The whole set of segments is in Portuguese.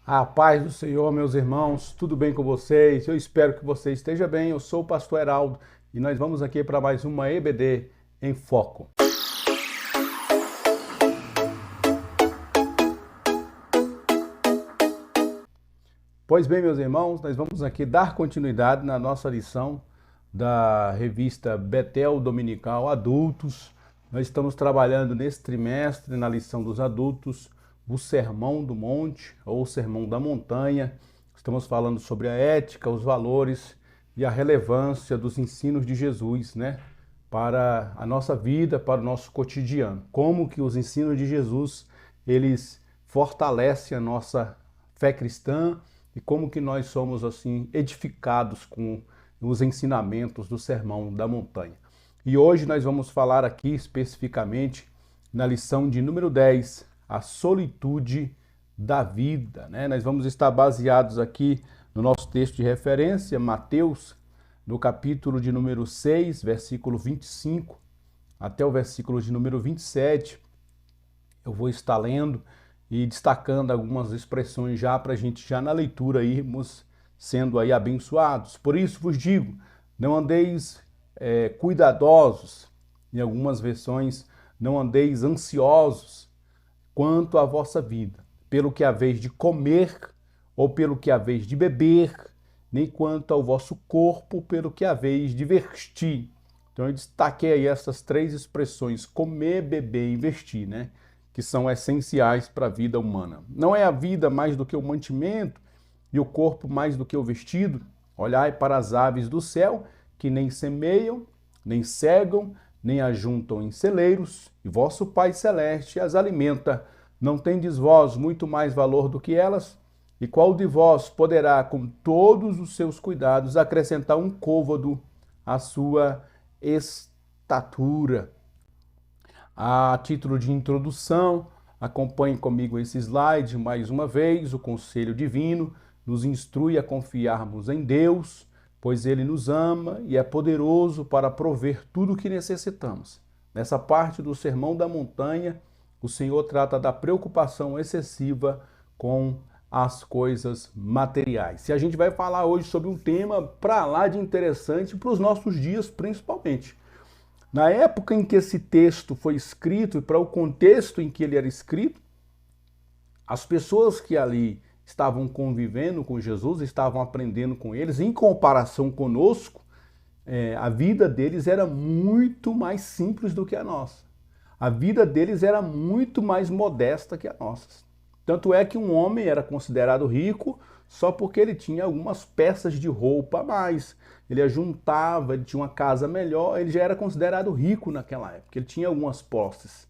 A paz do Senhor, meus irmãos, tudo bem com vocês? Eu espero que você esteja bem. Eu sou o pastor Heraldo e nós vamos aqui para mais uma EBD em Foco. Pois bem, meus irmãos, nós vamos aqui dar continuidade na nossa lição da revista Betel Dominical Adultos. Nós estamos trabalhando nesse trimestre, na lição dos adultos, o Sermão do Monte ou Sermão da Montanha. Estamos falando sobre a ética, os valores e a relevância dos ensinos de Jesus, né, para a nossa vida, para o nosso cotidiano. Como que os ensinos de Jesus, eles fortalecem a nossa fé cristã e como que nós somos assim edificados com os ensinamentos do Sermão da Montanha. E hoje nós vamos falar aqui especificamente na lição de número 10, a solitude da vida, né? Nós vamos estar baseados aqui no nosso texto de referência, Mateus, no capítulo de número 6, versículo 25, até o versículo de número 27. Eu vou estar lendo e destacando algumas expressões já para a gente já na leitura irmos sendo aí abençoados. Por isso vos digo, não andeis cuidadosos, em algumas versões, não andeis ansiosos quanto à vossa vida, pelo que haveis de comer ou pelo que haveis de beber, nem quanto ao vosso corpo, pelo que haveis de vestir. Então eu destaquei aí essas três expressões, comer, beber e vestir, né? Que são essenciais para a vida humana. Não é a vida mais do que o mantimento e o corpo mais do que o vestido? Olhai para as aves do céu, que nem semeiam, nem cegam, nem ajuntam em celeiros, e vosso Pai Celeste as alimenta. Não tendes vós muito mais valor do que elas? E qual de vós poderá, com todos os seus cuidados, acrescentar um côvado à sua estatura? A título de introdução, acompanhe comigo esse slide mais uma vez. O conselho divino nos instrui a confiarmos em Deus, pois Ele nos ama e é poderoso para prover tudo o que necessitamos. Nessa parte do Sermão da Montanha, o Senhor trata da preocupação excessiva com as coisas materiais. E a gente vai falar hoje sobre um tema para lá de interessante para os nossos dias, principalmente. Na época em que esse texto foi escrito e para o contexto em que ele era escrito, as pessoas que ali estavam convivendo com Jesus, estavam aprendendo com eles, em comparação conosco, a vida deles era muito mais simples do que a nossa. A vida deles era muito mais modesta que a nossa. Tanto é que um homem era considerado rico só porque ele tinha algumas peças de roupa a mais. Ele ajuntava, ele tinha uma casa melhor, ele já era considerado rico naquela época. Ele tinha algumas posses.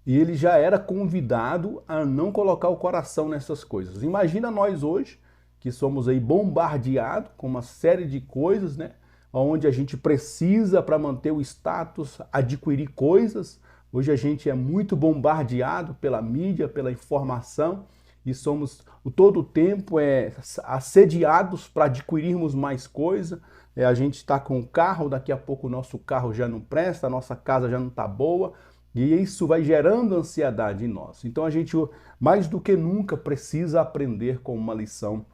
E ele já era convidado a não colocar o coração nessas coisas. Imagina nós hoje, que somos aí bombardeados com uma série de coisas, né? Onde a gente precisa, para manter o status, adquirir coisas. Hoje a gente é muito bombardeado pela mídia, pela informação, e somos todo o tempo assediados para adquirirmos mais coisa. A gente está com o carro, daqui a pouco o nosso carro já não presta, a nossa casa já não está boa, e isso vai gerando ansiedade em nós. Então a gente, mais do que nunca, precisa aprender com uma lição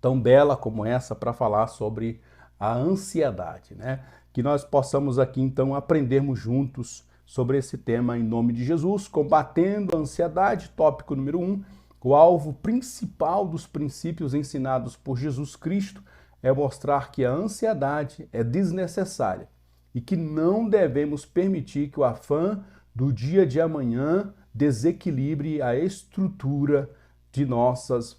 tão bela como essa para falar sobre a ansiedade, né? Que nós possamos aqui então aprendermos juntos sobre esse tema em nome de Jesus, combatendo a ansiedade, tópico número 1. O alvo principal dos princípios ensinados por Jesus Cristo é mostrar que a ansiedade é desnecessária e que não devemos permitir que o afã do dia de amanhã desequilibre a estrutura de nossas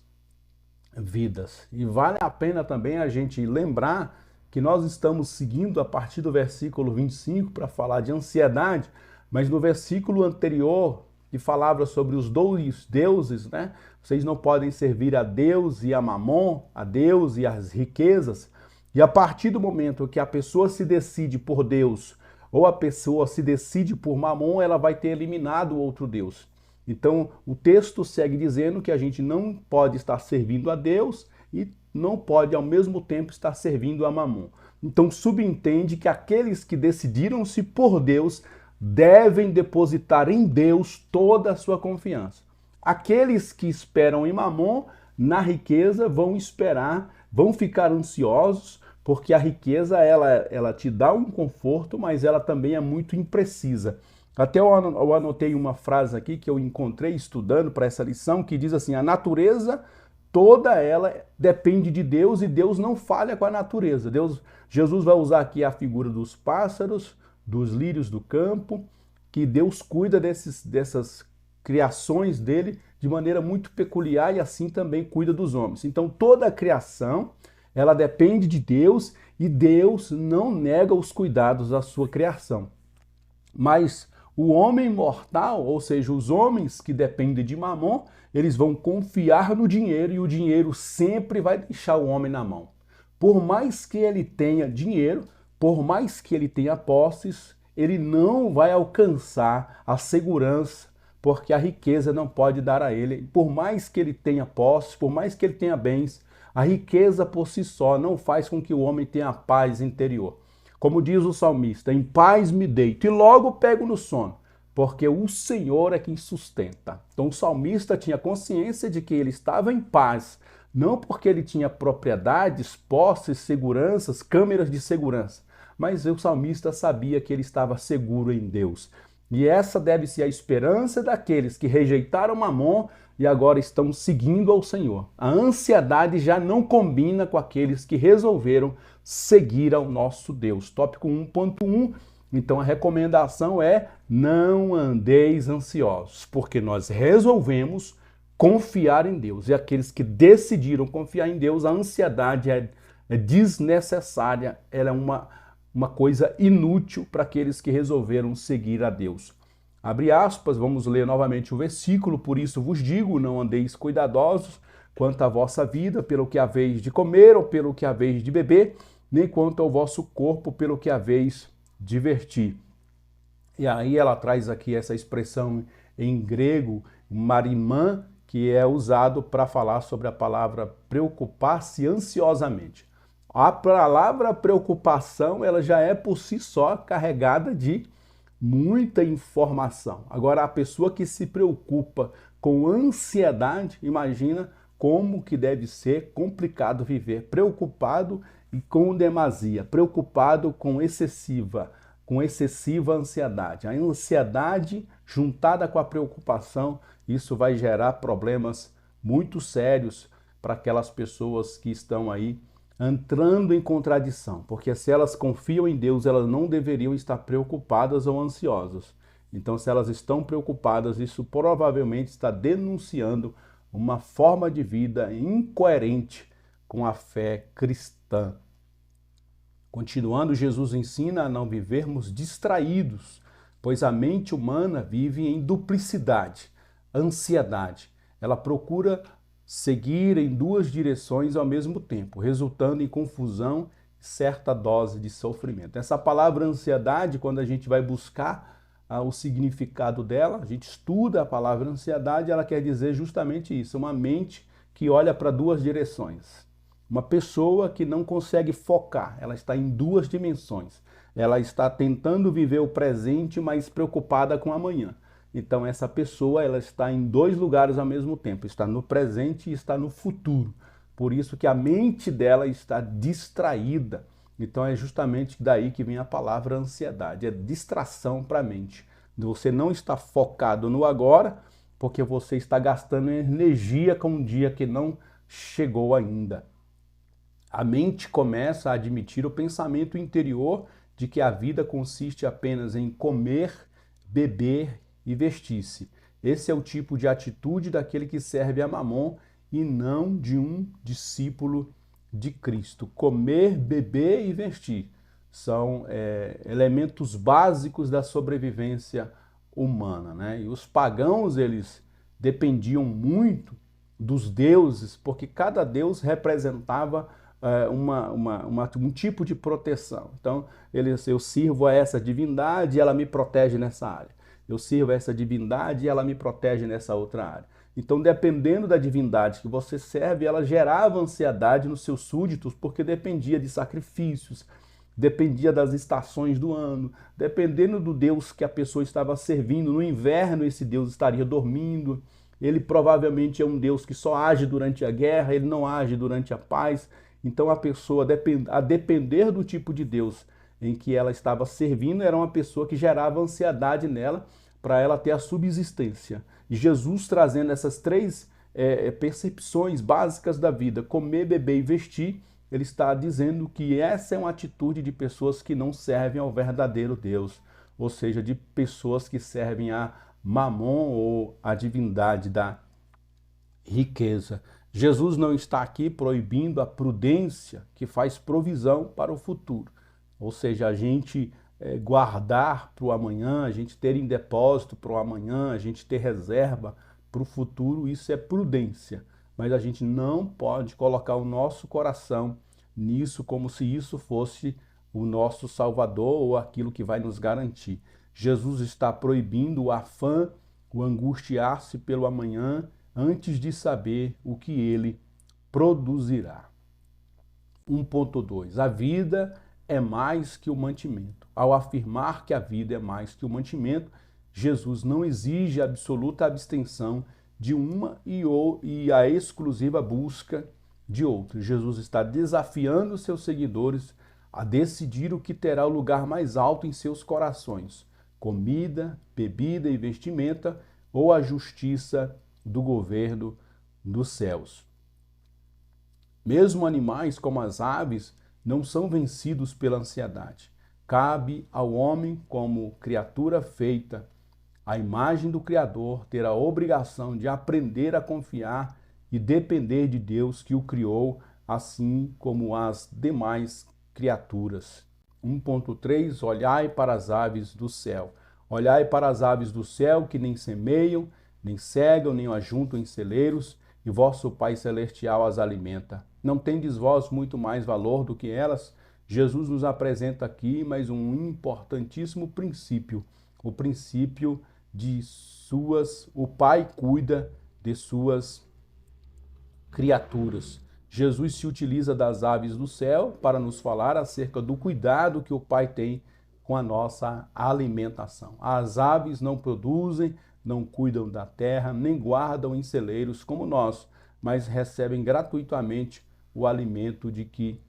vidas. E vale a pena também a gente lembrar que nós estamos seguindo a partir do versículo 25 para falar de ansiedade, mas no versículo anterior, que falava sobre os dois deuses, né? Vocês não podem servir a Deus e a Mamon, a Deus e as riquezas. E a partir do momento que a pessoa se decide por Deus ou a pessoa se decide por Mamon, ela vai ter eliminado o outro Deus. Então, o texto segue dizendo que a gente não pode estar servindo a Deus e não pode, ao mesmo tempo, estar servindo a Mamon. Então, subentende que aqueles que decidiram-se por Deus devem depositar em Deus toda a sua confiança. Aqueles que esperam em Mamon na riqueza vão esperar, vão ficar ansiosos, porque a riqueza ela te dá um conforto, mas ela também é muito imprecisa. Até eu anotei uma frase aqui que eu encontrei estudando para essa lição, que diz assim: a natureza toda ela depende de Deus e Deus não falha com a natureza. Jesus vai usar aqui a figura dos pássaros, dos lírios do campo, que Deus cuida dessas criações dele de maneira muito peculiar e assim também cuida dos homens. Então toda a criação, ela depende de Deus e Deus não nega os cuidados da sua criação. Mas o homem mortal, ou seja, os homens que dependem de Mamon, eles vão confiar no dinheiro e o dinheiro sempre vai deixar o homem na mão. Por mais que ele tenha dinheiro, por mais que ele tenha posses, ele não vai alcançar a segurança, porque a riqueza não pode dar a ele. Por mais que ele tenha posses, por mais que ele tenha bens, a riqueza por si só não faz com que o homem tenha paz interior. Como diz o salmista, em paz me deito e logo pego no sono, porque o Senhor é quem sustenta. Então o salmista tinha consciência de que ele estava em paz, não porque ele tinha propriedades, posses, seguranças, câmeras de segurança, mas o salmista sabia que ele estava seguro em Deus. E essa deve ser a esperança daqueles que rejeitaram Mamon e agora estão seguindo ao Senhor. A ansiedade já não combina com aqueles que resolveram seguir ao nosso Deus. Tópico 1.1. Então a recomendação é: não andeis ansiosos, porque nós resolvemos confiar em Deus. E aqueles que decidiram confiar em Deus, a ansiedade é desnecessária, ela é uma coisa inútil para aqueles que resolveram seguir a Deus. Abre aspas, vamos ler novamente o versículo. Por isso vos digo, não andeis cuidadosos quanto à vossa vida, pelo que haveis de comer ou pelo que haveis de beber, nem quanto ao vosso corpo, pelo que haveis de vestir. E aí ela traz aqui essa expressão em grego, marimã, que é usado para falar sobre a palavra preocupar-se ansiosamente. A palavra preocupação, ela já é por si só carregada de muita informação. Agora, a pessoa que se preocupa com ansiedade, imagina como que deve ser complicado viver preocupado e com demasia, preocupado com excessiva ansiedade. A ansiedade juntada com a preocupação, isso vai gerar problemas muito sérios para aquelas pessoas que estão aí entrando em contradição, porque se elas confiam em Deus, elas não deveriam estar preocupadas ou ansiosas. Então, se elas estão preocupadas, isso provavelmente está denunciando uma forma de vida incoerente com a fé cristã. Continuando, Jesus ensina a não vivermos distraídos, pois a mente humana vive em duplicidade, ansiedade. Ela procura seguir em duas direções ao mesmo tempo, resultando em confusão e certa dose de sofrimento. Essa palavra ansiedade, quando a gente vai buscar o significado dela, a gente estuda a palavra ansiedade, ela quer dizer justamente isso, uma mente que olha para duas direções. Uma pessoa que não consegue focar, ela está em duas dimensões. Ela está tentando viver o presente, mas preocupada com amanhã. Então essa pessoa, ela está em dois lugares ao mesmo tempo, está no presente e está no futuro. Por isso que a mente dela está distraída. Então é justamente daí que vem a palavra ansiedade, é distração para a mente. Você não está focado no agora, porque você está gastando energia com um dia que não chegou ainda. A mente começa a admitir o pensamento interior de que a vida consiste apenas em comer, beber e vestir-se. Esse é o tipo de atitude daquele que serve a Mamon e não de um discípulo de Cristo. Comer, beber e vestir são elementos básicos da sobrevivência humana, né? E os pagãos, eles dependiam muito dos deuses, porque cada deus representava um tipo de proteção. Então, eu sirvo a essa divindade e ela me protege nessa área. Eu sirvo a essa divindade e ela me protege nessa outra área. Então, dependendo da divindade que você serve, ela gerava ansiedade nos seus súditos, porque dependia de sacrifícios, dependia das estações do ano, dependendo do Deus que a pessoa estava servindo. No inverno, esse Deus estaria dormindo. Ele provavelmente é um Deus que só age durante a guerra, ele não age durante a paz. Então a pessoa, a depender do tipo de Deus em que ela estava servindo, era uma pessoa que gerava ansiedade nela para ela ter a subsistência. E Jesus trazendo essas três percepções básicas da vida, comer, beber e vestir, ele está dizendo que essa é uma atitude de pessoas que não servem ao verdadeiro Deus, ou seja, de pessoas que servem a Mamon ou a divindade da riqueza. Jesus não está aqui proibindo a prudência que faz provisão para o futuro, ou seja, a gente guardar para o amanhã, a gente ter em depósito para o amanhã, a gente ter reserva para o futuro, isso é prudência. Mas a gente não pode colocar o nosso coração nisso como se isso fosse o nosso Salvador ou aquilo que vai nos garantir. Jesus está proibindo o afã, o angustiar-se pelo amanhã antes de saber o que ele produzirá. 1.2. A vida é mais que o mantimento. Ao afirmar que a vida é mais que o mantimento, Jesus não exige a absoluta abstenção de uma e a exclusiva busca de outra. Jesus está desafiando seus seguidores a decidir o que terá o lugar mais alto em seus corações: comida, bebida e vestimenta, ou a justiça do governo dos céus. Mesmo animais como as aves não são vencidos pela ansiedade. Cabe ao homem, como criatura feita à imagem do Criador, ter a obrigação de aprender a confiar e depender de Deus que o criou, assim como as demais criaturas. 1.3. Olhai para as aves do céu. Olhai para as aves do céu, que nem semeiam, nem cegam, nem ajuntam em celeiros, e vosso Pai Celestial as alimenta. Não tendes vós muito mais valor do que elas? Jesus nos apresenta aqui mais um importantíssimo princípio, o princípio de o Pai cuida de suas criaturas. Jesus se utiliza das aves do céu para nos falar acerca do cuidado que o Pai tem com a nossa alimentação. As aves não produzem, não cuidam da terra, nem guardam em celeiros como nós, mas recebem gratuitamente o alimento de que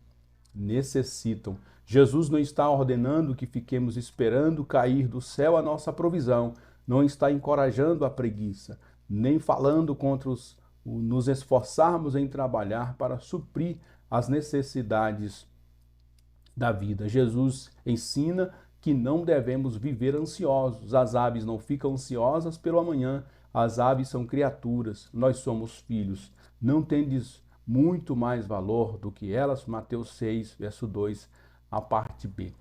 necessitam. Jesus não está ordenando que fiquemos esperando cair do céu a nossa provisão, não está encorajando a preguiça, nem falando contra nos esforçarmos em trabalhar para suprir as necessidades da vida. Jesus ensina que não devemos viver ansiosos. As aves não ficam ansiosas pelo amanhã. As aves são criaturas, nós somos filhos. Não tendes muito mais valor do que elas? Mateus 6, verso 2, a parte B.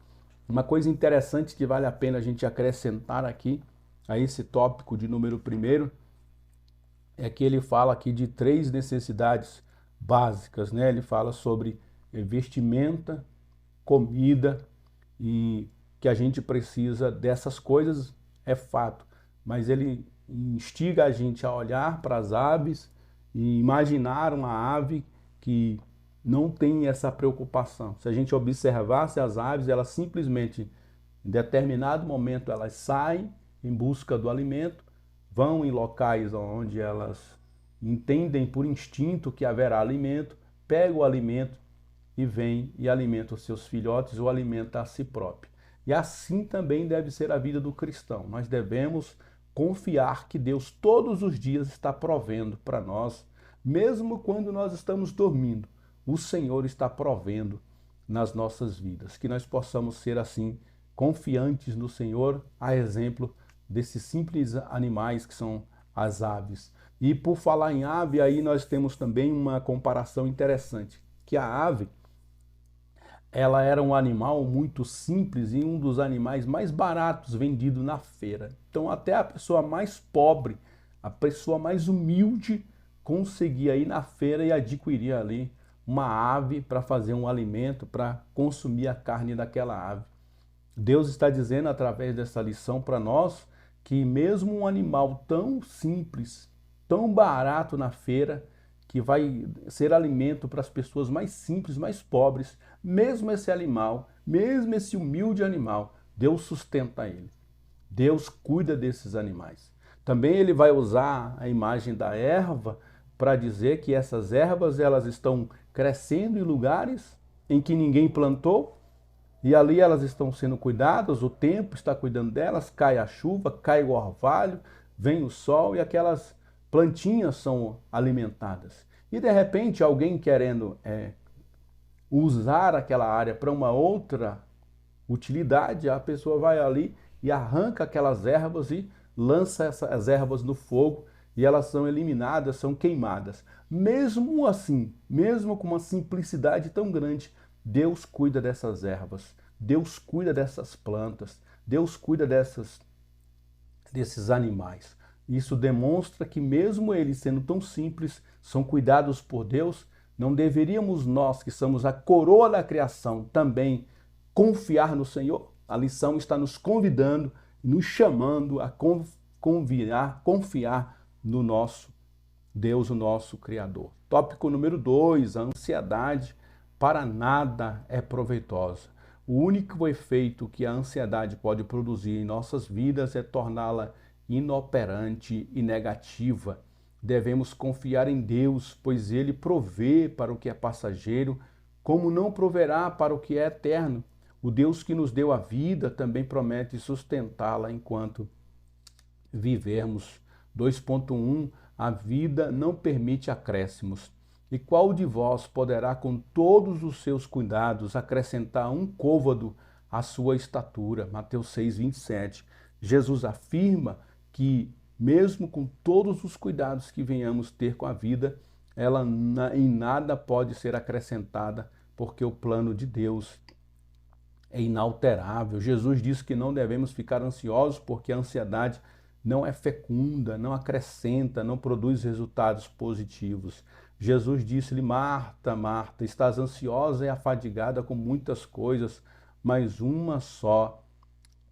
Uma coisa interessante que vale a pena a gente acrescentar aqui a esse tópico de número 1 é que ele fala aqui de 3 necessidades básicas, né? Ele fala sobre vestimenta, comida, e que a gente precisa dessas coisas, é fato, mas ele instiga a gente a olhar para as aves e imaginar uma ave que não tem essa preocupação. Se a gente observasse as aves, elas simplesmente, em determinado momento, elas saem em busca do alimento, vão em locais onde elas entendem por instinto que haverá alimento, pegam o alimento e vêm e alimentam os seus filhotes ou alimenta a si próprio. E assim também deve ser a vida do cristão. Nós devemos confiar que Deus todos os dias está provendo para nós, mesmo quando nós estamos dormindo. O Senhor está provendo nas nossas vidas. Que nós possamos ser assim, confiantes no Senhor, a exemplo desses simples animais que são as aves. E por falar em ave, aí nós temos também uma comparação interessante, que a ave, ela era um animal muito simples e um dos animais mais baratos vendido na feira. Então até a pessoa mais pobre, a pessoa mais humilde, conseguia ir na feira e adquirir ali uma ave para fazer um alimento, para consumir a carne daquela ave. Deus está dizendo através dessa lição para nós que mesmo um animal tão simples, tão barato na feira, que vai ser alimento para as pessoas mais simples, mais pobres, mesmo esse animal, mesmo esse humilde animal, Deus sustenta ele. Deus cuida desses animais. Também ele vai usar a imagem da erva para dizer que essas ervas elas estão crescendo em lugares em que ninguém plantou, e ali elas estão sendo cuidadas, o tempo está cuidando delas, cai a chuva, cai o orvalho, vem o sol e aquelas plantinhas são alimentadas. E de repente alguém querendo usar aquela área para uma outra utilidade, a pessoa vai ali e arranca aquelas ervas e lança essas ervas no fogo e elas são eliminadas, são queimadas. Mesmo assim, mesmo com uma simplicidade tão grande, Deus cuida dessas ervas, Deus cuida dessas plantas, Deus cuida desses animais. Isso demonstra que mesmo eles sendo tão simples, são cuidados por Deus. Não deveríamos nós, que somos a coroa da criação, também confiar no Senhor? A lição está nos convidando, nos chamando a confiar no nosso Deus, o nosso Criador. Tópico número 2, a ansiedade para nada é proveitosa. O único efeito que a ansiedade pode produzir em nossas vidas é torná-la inoperante e negativa. Devemos confiar em Deus, pois Ele provê para o que é passageiro, como não proverá para o que é eterno. O Deus que nos deu a vida também promete sustentá-la enquanto vivermos. 2.1 A vida não permite acréscimos. E qual de vós poderá, com todos os seus cuidados, acrescentar um côvado à sua estatura? Mateus 6:27. Jesus afirma que, mesmo com todos os cuidados que venhamos ter com a vida, ela em nada pode ser acrescentada, porque o plano de Deus é inalterável. Jesus disse que não devemos ficar ansiosos, porque a ansiedade não é fecunda, não acrescenta, não produz resultados positivos. Jesus disse-lhe: Marta, Marta, estás ansiosa e afadigada com muitas coisas, mas uma só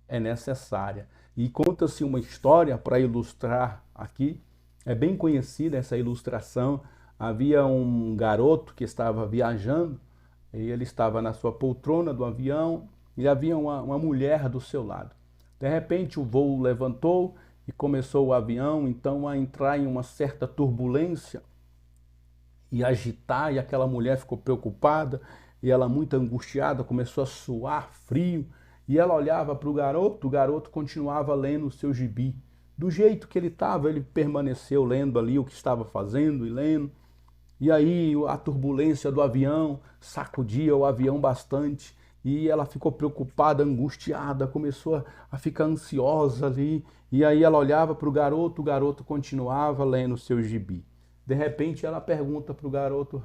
é necessária. E conta-se uma história para ilustrar aqui, é bem conhecida essa ilustração. Havia um garoto que estava viajando, e ele estava na sua poltrona do avião, e havia uma mulher do seu lado. De repente o voo levantou e começou o avião então a entrar em uma certa turbulência e agitar, e aquela mulher ficou preocupada, e ela muito angustiada, começou a suar frio, e ela olhava para o garoto continuava lendo o seu gibi. Do jeito que ele estava, ele permaneceu lendo ali o que estava fazendo e lendo. E aí a turbulência do avião sacudia o avião bastante, e ela ficou preocupada, angustiada, começou a ficar ansiosa ali, e aí ela olhava para o garoto continuava lendo o seu gibi. De repente ela pergunta para o garoto,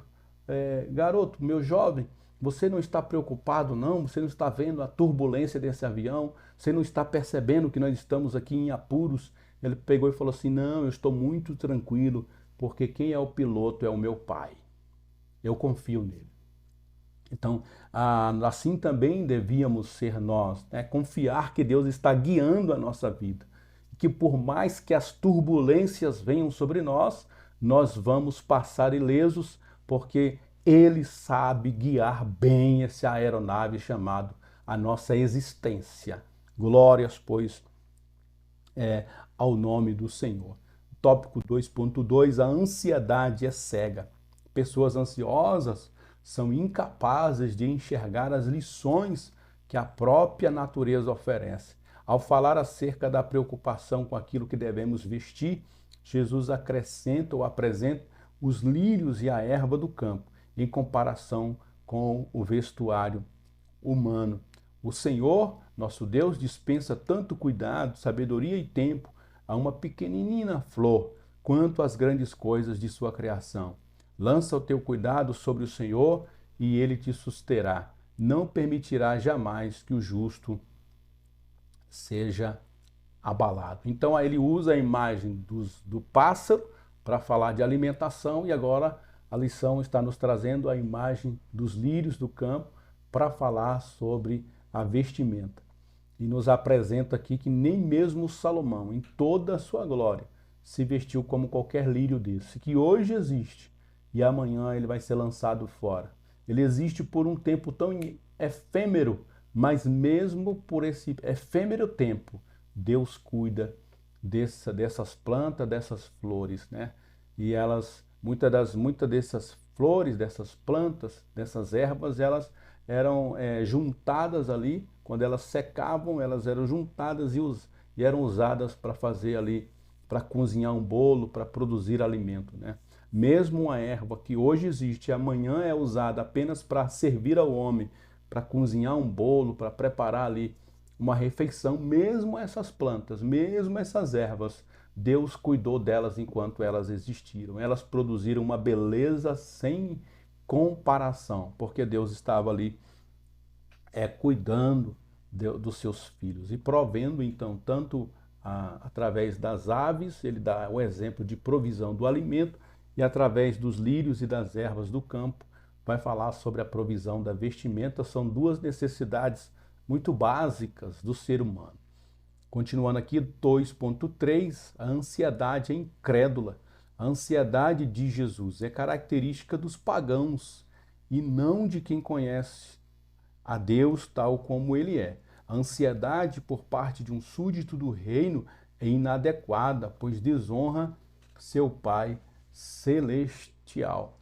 garoto, meu jovem, você não está preocupado não? Você não está vendo a turbulência desse avião? Você não está percebendo que nós estamos aqui em apuros? Ele pegou e falou assim, não, eu estou muito tranquilo, porque quem é o piloto é o meu pai. Eu confio nele. Então, assim também devíamos ser nós, né? Confiar que Deus está guiando a nossa vida. Que por mais que as turbulências venham sobre nós, nós vamos passar ilesos, porque Ele sabe guiar bem essa aeronave chamada a nossa existência. Glórias, pois, ao nome do Senhor. Tópico 2.2, a ansiedade é cega. Pessoas ansiosas são incapazes de enxergar as lições que a própria natureza oferece. Ao falar acerca da preocupação com aquilo que devemos vestir, Jesus acrescenta ou apresenta os lírios e a erva do campo, em comparação com o vestuário humano. O Senhor, nosso Deus, dispensa tanto cuidado, sabedoria e tempo a uma pequenina flor, quanto às grandes coisas de sua criação. Lança o teu cuidado sobre o Senhor e Ele te susterá. Não permitirá jamais que o justo seja abalado. Então aí ele usa a imagem do pássaro para falar de alimentação, e agora a lição está nos trazendo a imagem dos lírios do campo para falar sobre a vestimenta. E nos apresenta aqui que nem mesmo Salomão, em toda a sua glória, se vestiu como qualquer lírio desse, que hoje existe e amanhã ele vai ser lançado fora. Ele existe por um tempo tão efêmero, mas mesmo por esse efêmero tempo, Deus cuida dessas plantas, dessas flores, né? E elas, muitas dessas flores, dessas plantas, dessas ervas, elas eram juntadas ali, quando elas secavam, elas eram juntadas e eram usadas para fazer ali, para cozinhar um bolo, para produzir alimento, né? Mesmo uma erva que hoje existe, amanhã é usada apenas para servir ao homem, para cozinhar um bolo, para preparar ali uma refeição, mesmo essas plantas, mesmo essas ervas, Deus cuidou delas enquanto elas existiram. Elas produziram uma beleza sem comparação, porque Deus estava ali cuidando dos seus filhos e provendo então tanto através das aves, ele dá o exemplo de provisão do alimento, e através dos lírios e das ervas do campo vai falar sobre a provisão da vestimenta. São duas necessidades muito básicas do ser humano. Continuando aqui, 2.3, a ansiedade é incrédula. A ansiedade de Jesus é característica dos pagãos e não de quem conhece a Deus tal como ele é. A ansiedade por parte de um súdito do reino é inadequada, pois desonra seu Pai celestial.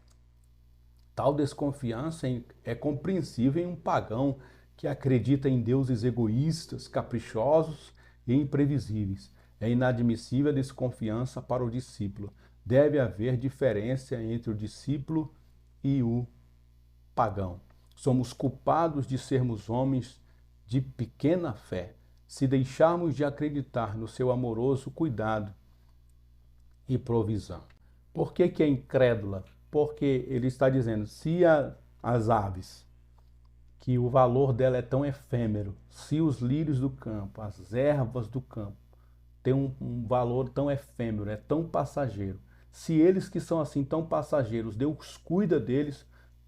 Tal desconfiança é compreensível em um pagão que acredita em deuses egoístas, caprichosos e imprevisíveis. É inadmissível a desconfiança para o discípulo. Deve haver diferença entre o discípulo e o pagão. Somos culpados de sermos homens de pequena fé, se deixarmos de acreditar no seu amoroso cuidado e provisão. Por que é incrédula? Porque ele está dizendo, se as aves, que o valor dela é tão efêmero, se os lírios do campo, as ervas do campo, têm um valor tão efêmero, é tão passageiro, se eles que são assim tão passageiros, Deus cuida deles,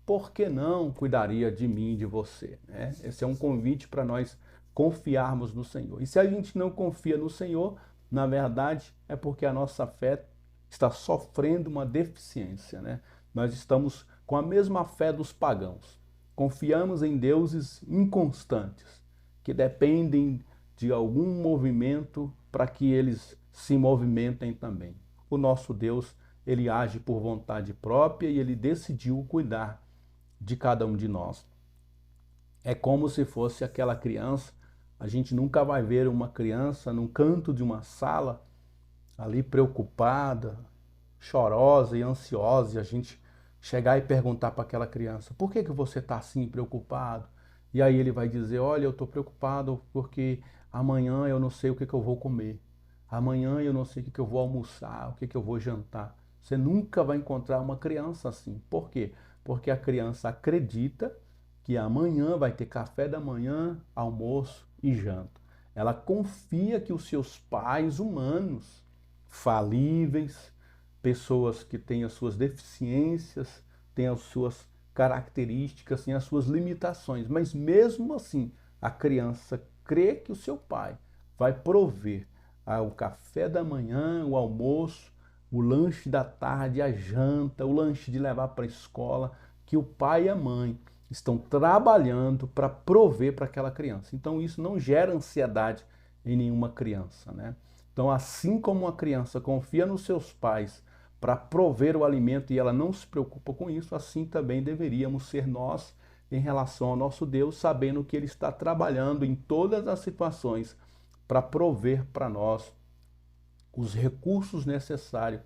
por que não cuidaria de mim e de você? Né? Esse é um convite para nós confiarmos no Senhor. E se a gente não confia no Senhor, na verdade, é porque a nossa fé está sofrendo uma deficiência, né? Nós estamos com a mesma fé dos pagãos. Confiamos em deuses inconstantes, que dependem de algum movimento para que eles se movimentem também. O nosso Deus, ele age por vontade própria e ele decidiu cuidar de cada um de nós. É como se fosse aquela criança. A gente nunca vai ver uma criança num canto de uma sala ali preocupada, chorosa e ansiosa, e a gente chegar e perguntar para aquela criança, por que você está assim preocupado? E aí ele vai dizer, olha, eu estou preocupado porque amanhã eu não sei o que eu vou comer, amanhã eu não sei o que eu vou almoçar, o que eu vou jantar. Você nunca vai encontrar uma criança assim. Por quê? Porque a criança acredita que amanhã vai ter café da manhã, almoço e janta. Ela confia que os seus pais humanos, falíveis, pessoas que têm as suas deficiências, têm as suas características, têm as suas limitações, mas mesmo assim a criança crê que o seu pai vai prover o café da manhã, o almoço, o lanche da tarde, a janta, o lanche de levar para a escola, que o pai e a mãe estão trabalhando para prover para aquela criança. Então isso não gera ansiedade em nenhuma criança, né? Então, assim como uma criança confia nos seus pais para prover o alimento e ela não se preocupa com isso, assim também deveríamos ser nós em relação ao nosso Deus, sabendo que Ele está trabalhando em todas as situações para prover para nós os recursos necessários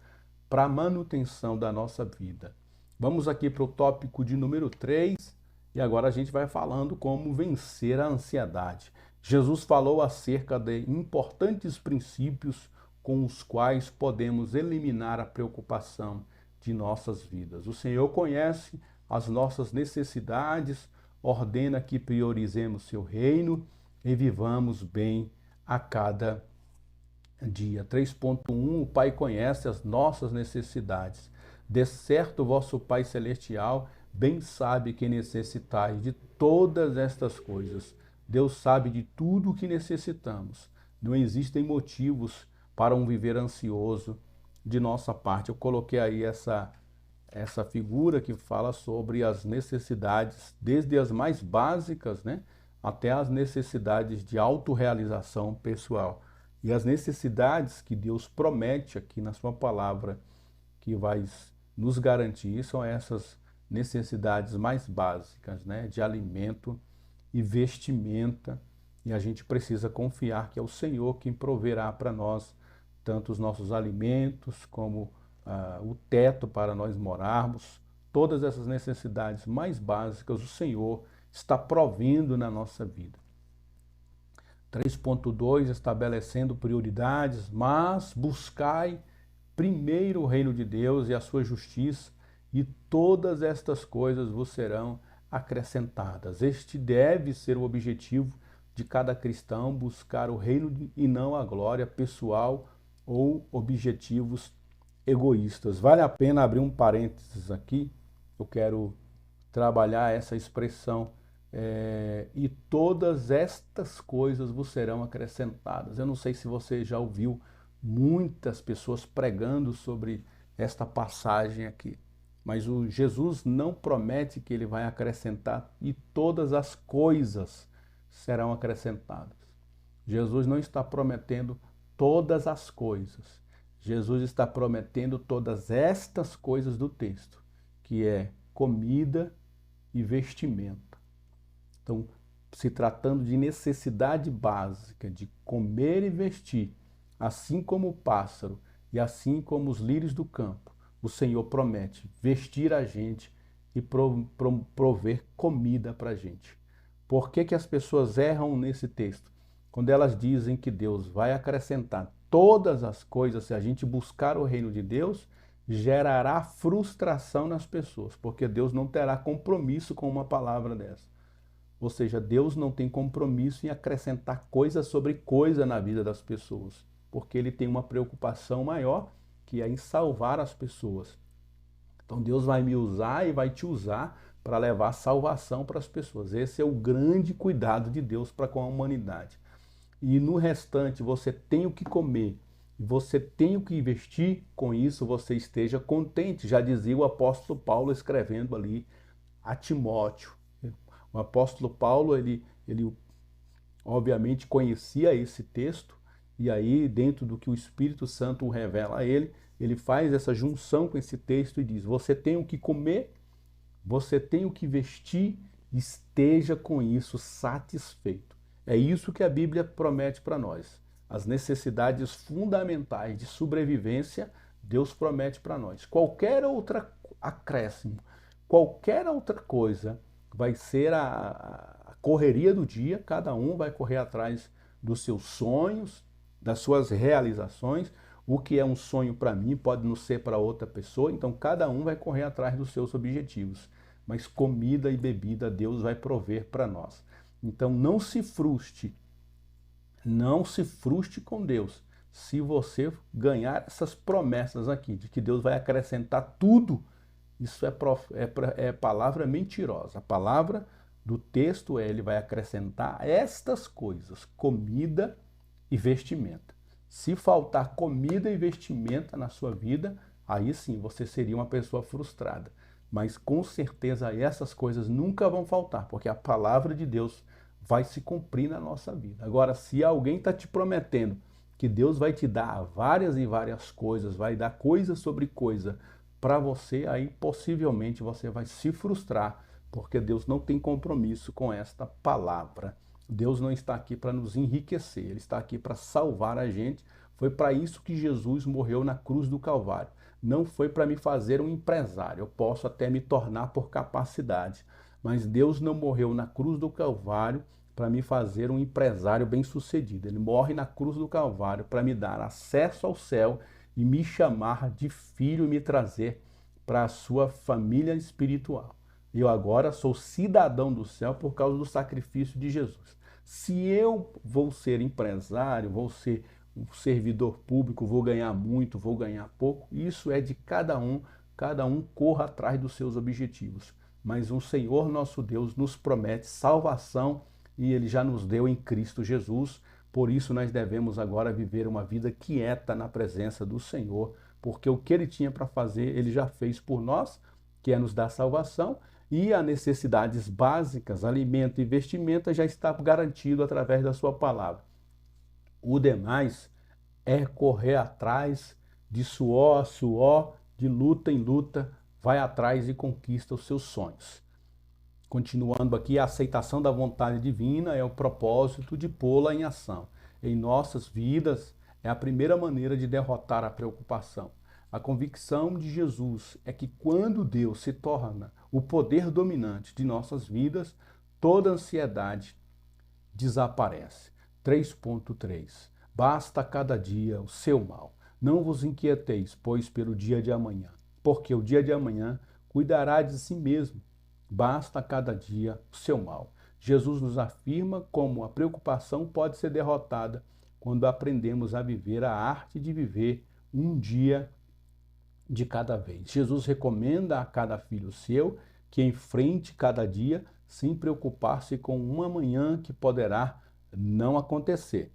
para a manutenção da nossa vida. Vamos aqui para o tópico de número 3 e agora a gente vai falando como vencer a ansiedade. Jesus falou acerca de importantes princípios com os quais podemos eliminar a preocupação de nossas vidas. O Senhor conhece as nossas necessidades, ordena que priorizemos seu reino e vivamos bem a cada dia. 3.1, o Pai conhece as nossas necessidades. De certo, vosso Pai Celestial bem sabe que necessitais de todas estas coisas. Deus sabe de tudo o que necessitamos. Não existem motivos para um viver ansioso de nossa parte. Eu coloquei aí essa figura que fala sobre as necessidades, desde as mais básicas, né, até as necessidades de autorrealização pessoal. E as necessidades que Deus promete aqui na sua palavra, que vai nos garantir, são essas necessidades mais básicas, né? De alimento e vestimenta. E a gente precisa confiar que é o Senhor quem proverá para nós tanto os nossos alimentos como o teto para nós morarmos. Todas essas necessidades mais básicas o Senhor está provendo na nossa vida. 3.2, estabelecendo prioridades, mas buscai primeiro o reino de Deus e a sua justiça, e todas estas coisas vos serão acrescentadas. Este deve ser o objetivo de cada cristão, buscar o reino e não a glória pessoal ou objetivos egoístas. Vale a pena abrir um parênteses aqui, eu quero trabalhar essa expressão, e todas estas coisas vos serão acrescentadas. Eu não sei se você já ouviu muitas pessoas pregando sobre esta passagem aqui, mas o Jesus não promete que ele vai acrescentar e todas as coisas serão acrescentadas. Jesus não está prometendo todas as coisas. Jesus está prometendo todas estas coisas do texto, que é comida e vestimenta. Então, se tratando de necessidade básica, de comer e vestir, assim como o pássaro e assim como os lírios do campo, o Senhor promete vestir a gente e prover comida para a gente. Por que as pessoas erram nesse texto? Quando elas dizem que Deus vai acrescentar todas as coisas, se a gente buscar o reino de Deus, gerará frustração nas pessoas, porque Deus não terá compromisso com uma palavra dessa. Ou seja, Deus não tem compromisso em acrescentar coisa sobre coisa na vida das pessoas, porque Ele tem uma preocupação maior, que é em salvar as pessoas. Então Deus vai me usar e vai te usar para levar salvação para as pessoas. Esse é o grande cuidado de Deus para com a humanidade. E no restante você tem o que comer, você tem o que investir, com isso você esteja contente, já dizia o apóstolo Paulo escrevendo ali a Timóteo. O apóstolo Paulo, ele obviamente conhecia esse texto, e aí dentro do que o Espírito Santo revela a ele, ele faz essa junção com esse texto e diz: você tem o que comer, você tem o que vestir, esteja com isso satisfeito. É isso que a Bíblia promete para nós. As necessidades fundamentais de sobrevivência, Deus promete para nós. Qualquer outro acréscimo, qualquer outra coisa, vai ser a correria do dia, cada um vai correr atrás dos seus sonhos, das suas realizações. O que é um sonho para mim pode não ser para outra pessoa, então cada um vai correr atrás dos seus objetivos. Mas comida e bebida Deus vai prover para nós. Então não se frustre com Deus se você ganhar essas promessas aqui, de que Deus vai acrescentar tudo. Isso é palavra mentirosa. A palavra do texto é: ele vai acrescentar estas coisas, comida e vestimenta. Se faltar comida e vestimenta na sua vida, aí sim você seria uma pessoa frustrada. Mas com certeza essas coisas nunca vão faltar, porque a palavra de Deus vai se cumprir na nossa vida. Agora, se alguém está te prometendo que Deus vai te dar várias e várias coisas, vai dar coisa sobre coisa para você, aí possivelmente você vai se frustrar, porque Deus não tem compromisso com esta palavra. Deus não está aqui para nos enriquecer, Ele está aqui para salvar a gente. Foi para isso que Jesus morreu na cruz do Calvário. Não foi para me fazer um empresário, eu posso até me tornar por capacidade, mas Deus não morreu na cruz do Calvário para me fazer um empresário bem-sucedido. Ele morre na cruz do Calvário para me dar acesso ao céu e me chamar de filho e me trazer para a sua família espiritual. Eu agora sou cidadão do céu por causa do sacrifício de Jesus. Se eu vou ser empresário, vou ser um servidor público, vou ganhar muito, vou ganhar pouco, isso é de cada um corra atrás dos seus objetivos. Mas o Senhor nosso Deus nos promete salvação e Ele já nos deu em Cristo Jesus. Por isso nós devemos agora viver uma vida quieta na presença do Senhor, porque o que Ele tinha para fazer, Ele já fez por nós, que é nos dar salvação, e as necessidades básicas, alimento e vestimenta, já está garantido através da sua palavra. O demais é correr atrás de suor a suor, de luta em luta, vai atrás e conquista os seus sonhos. Continuando aqui, a aceitação da vontade divina é o propósito de pô-la em ação. Em nossas vidas, é a primeira maneira de derrotar a preocupação. A convicção de Jesus é que quando Deus se torna o poder dominante de nossas vidas, toda ansiedade desaparece. 3.3 Basta cada dia o seu mal. Não vos inquieteis, pois, pelo dia de amanhã, porque o dia de amanhã cuidará de si mesmo. Basta cada dia o seu mal. Jesus nos afirma como a preocupação pode ser derrotada quando aprendemos a viver a arte de viver um dia de cada vez. Jesus recomenda a cada filho seu que enfrente cada dia sem preocupar-se com um amanhã que poderá não acontecer.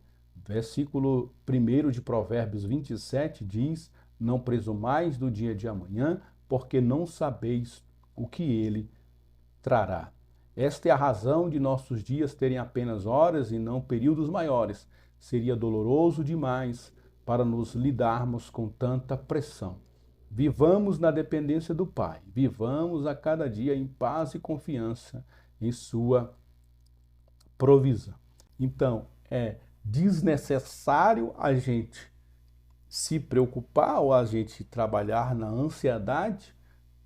Versículo 1 de Provérbios 27 diz: Não presumais do dia de amanhã, porque não sabeis o que ele trará. Esta é a razão de nossos dias terem apenas horas e não períodos maiores. Seria doloroso demais para nos lidarmos com tanta pressão. Vivamos na dependência do Pai. Vivamos a cada dia em paz e confiança em sua provisão. Então, é desnecessário a gente se preocupar ou a gente trabalhar na ansiedade,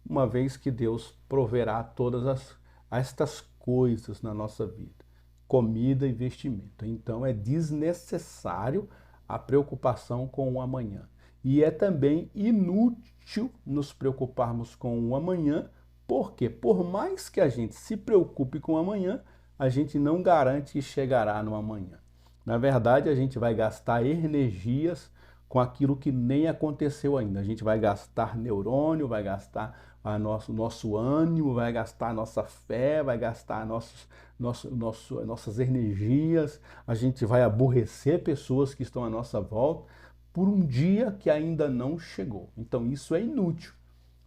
uma vez que Deus proverá todas estas coisas na nossa vida, comida e vestimento. Então é desnecessário a preocupação com o amanhã. E é também inútil nos preocuparmos com o amanhã, porque por mais que a gente se preocupe com o amanhã, a gente não garante que chegará no amanhã. Na verdade, a gente vai gastar energias com aquilo que nem aconteceu ainda. A gente vai gastar neurônio, vai gastar nosso ânimo, vai gastar a nossa fé, vai gastar nossas energias. A gente vai aborrecer pessoas que estão à nossa volta por um dia que ainda não chegou. Então isso é inútil,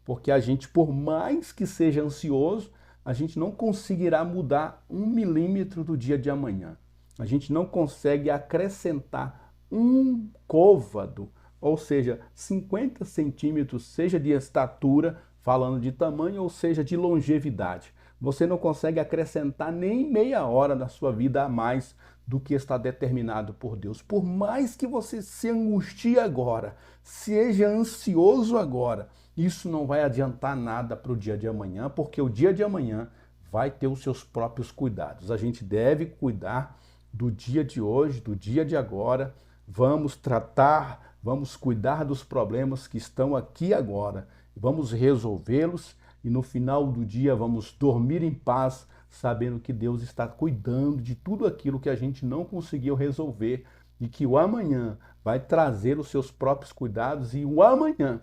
porque a gente, por mais que seja ansioso, a gente não conseguirá mudar 1 milímetro do dia de amanhã. A gente não consegue acrescentar um côvado, ou seja, 50 centímetros, seja de estatura, falando de tamanho, ou seja, de longevidade. Você não consegue acrescentar nem meia hora na sua vida a mais do que está determinado por Deus. Por mais que você se angustie agora, seja ansioso agora, isso não vai adiantar nada para o dia de amanhã, porque o dia de amanhã vai ter os seus próprios cuidados. A gente deve cuidar do dia de hoje, do dia de agora. Vamos tratar, vamos cuidar dos problemas que estão aqui agora. Vamos resolvê-los e no final do dia vamos dormir em paz, sabendo que Deus está cuidando de tudo aquilo que a gente não conseguiu resolver e que o amanhã vai trazer os seus próprios cuidados e o amanhã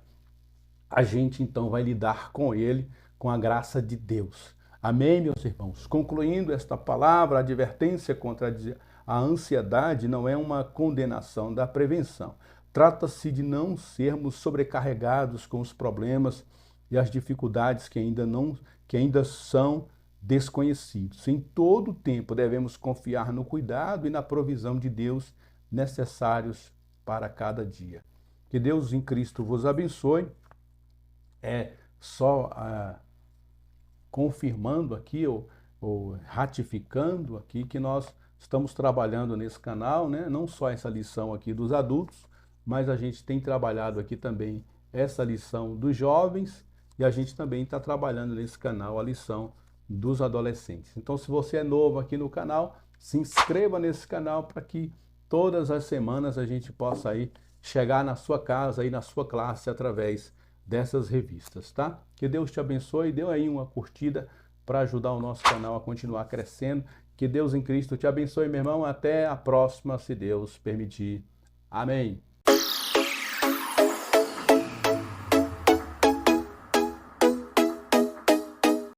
a gente então vai lidar com ele com a graça de Deus. Amém, meus irmãos? Concluindo esta palavra, a advertência contra a ansiedade não é uma condenação da prevenção. Trata-se de não sermos sobrecarregados com os problemas e as dificuldades que ainda são desconhecidos. Em todo o tempo devemos confiar no cuidado e na provisão de Deus necessários para cada dia. Que Deus em Cristo vos abençoe. É só confirmando aqui ou ratificando aqui que nós estamos trabalhando nesse canal, né? Não só essa lição aqui dos adultos, mas a gente tem trabalhado aqui também essa lição dos jovens e a gente também está trabalhando nesse canal a lição dos adolescentes. Então, se você é novo aqui no canal, se inscreva nesse canal para que todas as semanas a gente possa aí chegar na sua casa e na sua classe através dessas revistas, tá? Que Deus te abençoe, dê aí uma curtida para ajudar o nosso canal a continuar crescendo. Que Deus em Cristo te abençoe, meu irmão. Até a próxima, se Deus permitir. Amém.